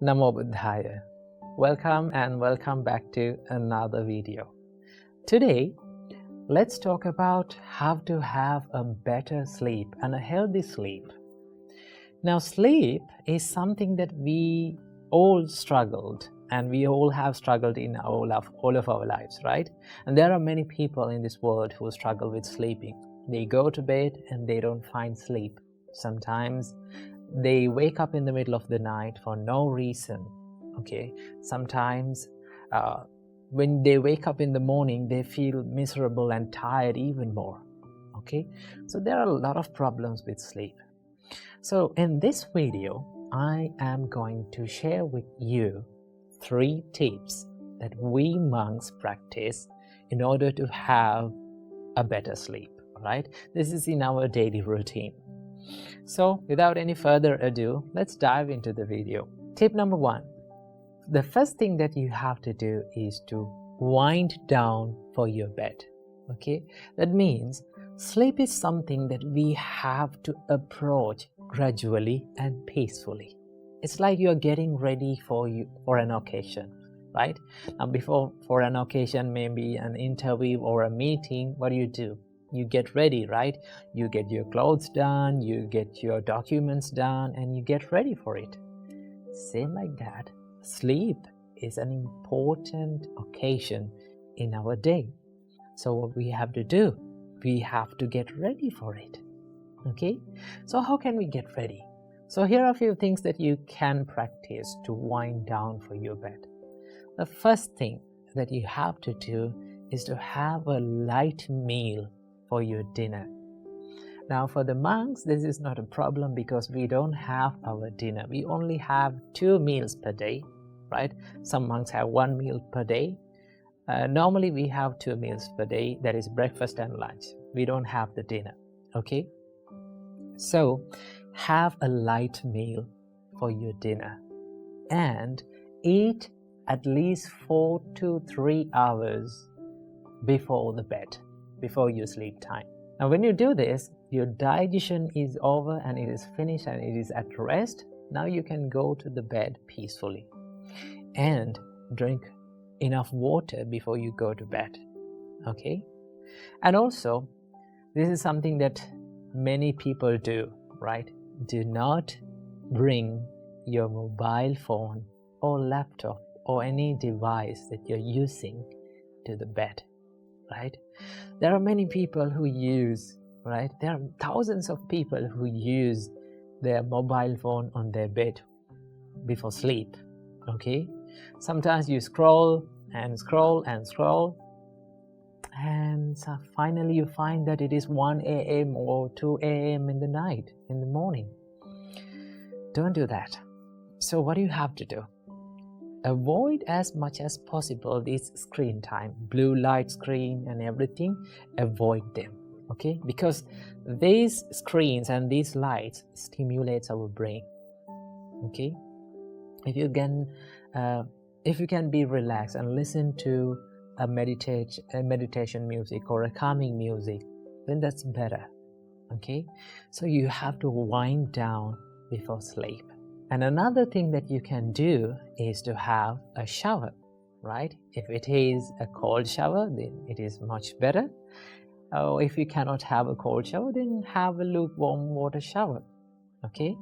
Namo Buddhaya. Welcome back to another video. Today, let's talk about how to have a better sleep and a healthy sleep. Now, sleep is something that we all struggled, and we all have struggled in all of our lives, right? And there are many people in this world who struggle with sleeping. They go to bed and they don't find sleep. Sometimes they wake up in the middle of the night for no reason. Okay, sometimes when they wake up in the morning, they feel miserable and tired even more. Okay, so there are a lot of problems with sleep. So in this video, I am going to share with you 3 tips that we monks practice in order to have a better sleep. Right? This is in our daily routine. So without any further ado, let's dive into the video. Tip number 1. The first thing that you have to do is to wind down for your bed. Okay? That means sleep is something that we have to approach gradually and peacefully. It's like you're getting ready for an occasion, right? Now for an occasion, maybe an interview or a meeting, what do? You get ready, right? You get your clothes done, you get your documents done, and you get ready for it. Same like that, sleep is an important occasion in our day. So what we have to do, we have to get ready for it. Okay? So how can we get ready? So here are a few things that you can practice to wind down for your bed. The first thing that you have to do is to have a light meal for your dinner. Now for the monks, this is not a problem because we don't have our dinner. We only have 2 meals per day, right? Some monks have 1 meal per day. Normally we have 2 meals per day, that is breakfast and lunch. We don't have the dinner, okay? So have a light meal for your dinner and eat at least 4 to 3 hours before the bed, before your sleep time. Now when you do this, your digestion is over and it is finished and it is at rest. Now you can go to the bed peacefully and drink enough water before you go to bed. Okay? And also, this is something that many people do, right? Do not bring your mobile phone or laptop or any device that you're using to the bed. Right? There are many people who use, right? There are thousands of people who use their mobile phone on their bed before sleep. Okay? Sometimes you scroll and scroll and scroll, and so finally you find that it is 1 a.m. or 2 a.m. in the night, in the morning. Don't do that. So what do you have to do? Avoid as much as possible this screen time, blue light screen and everything, avoid them, okay? Because these screens and these lights stimulates our brain, okay? If you can be relaxed and listen to a meditation music or a calming music, then that's better, okay? So you have to wind down before sleep. And another thing that you can do is to have a shower, right? If it is a cold shower, then it is much better. Or if you cannot have a cold shower, then have a lukewarm water shower, okay?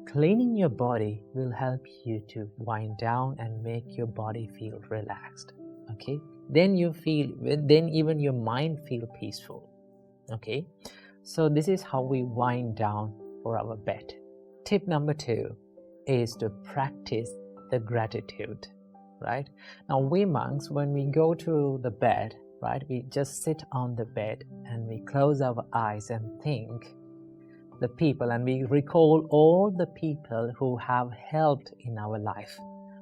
Cleaning your body will help you to wind down and make your body feel relaxed, okay? Then even your mind feel peaceful, okay? So this is how we wind down for our bed. Tip number 2 is to practice the gratitude, right? Now we monks, when we go to the bed, right, we just sit on the bed and we close our eyes and think the people, and we recall all the people who have helped in our life,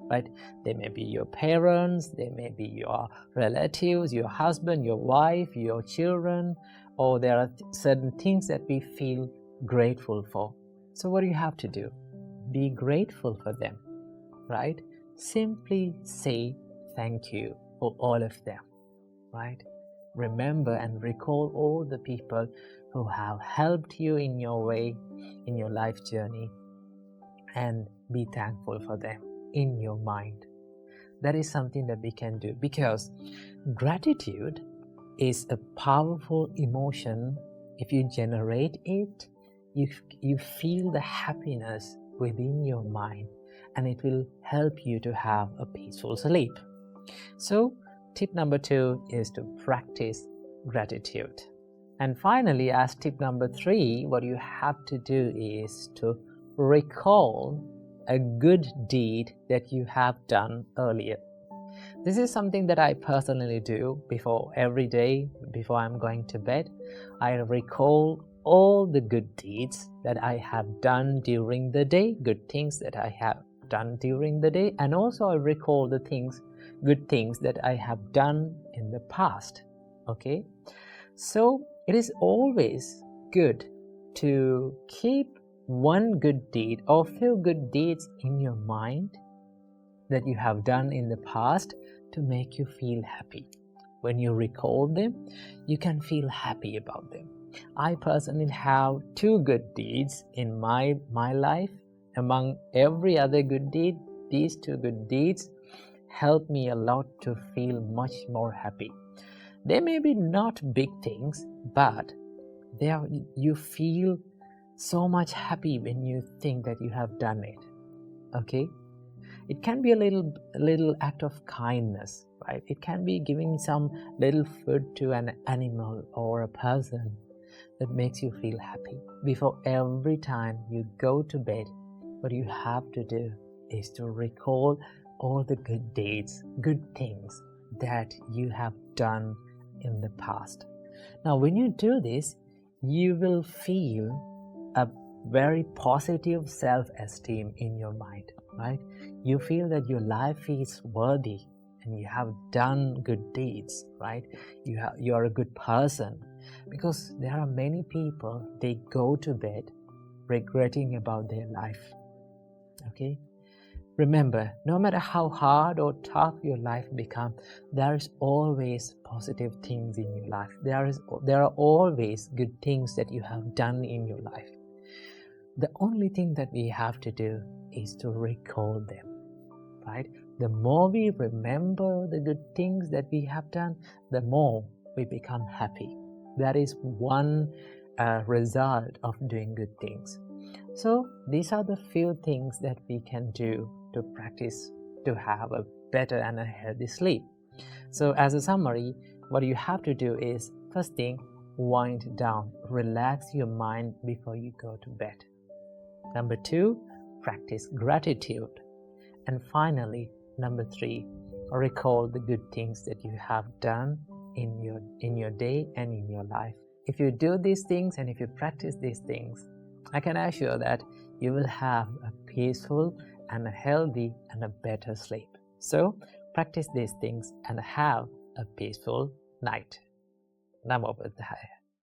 right? They may be your parents, they may be your relatives, your husband, your wife, your children, or there are certain things that we feel grateful for. So what do you have to do? Be grateful for them, right? Simply say thank you for all of them, right? Remember and recall all the people who have helped you in your way, in your life journey, and be thankful for them. in your mind. That is something that we can do, because gratitude is a powerful emotion. If you generate it, you feel the happiness within your mind, and it will help you to have a peaceful sleep. So tip number 2 is to practice gratitude. And finally, as tip number 3, what you have to do is to recall a good deed that you have done earlier. This is something that I personally do before every day, before I'm going to bed. I recall all the good deeds that I have done during the day, good things that I have done during the day, and also I recall the good things that I have done in the past. Okay? So it is always good to keep one good deed or few good deeds in your mind that you have done in the past to make you feel happy. When you recall them, you can feel happy about them. I personally have 2 good deeds in my life. Among every other good deed, these 2 good deeds help me a lot to feel much more happy. They may be not big things, but you feel so much happy when you think that you have done it. Okay? It can be a little act of kindness, right? It can be giving some little food to an animal or a person that makes you feel happy. Before every time you go to bed, what you have to do is to recall all the good deeds, good things that you have done in the past. Now, when you do this, you will feel a very positive self-esteem in your mind, right? You feel that your life is worthy and you have done good deeds, right? You are a good person, because there are many people, they go to bed regretting about their life. Okay? Remember, no matter how hard or tough your life becomes, there is always positive things in your life. There are always good things that you have done in your life. The only thing that we have to do is to recall them, right? The more we remember the good things that we have done, the more we become happy. That is one result of doing good things. So these are the few things that we can do to practice to have a better and a healthy sleep. So as a summary, what you have to do is, first thing, wind down, relax your mind before you go to bed. Number 2, practice gratitude. And finally, number 3, recall the good things that you have done in your day and in your life. If you do these things and if you practice these things, I can assure that you will have a peaceful and a healthy and a better sleep. So practice these things and have a peaceful night. Namo Buddhaya.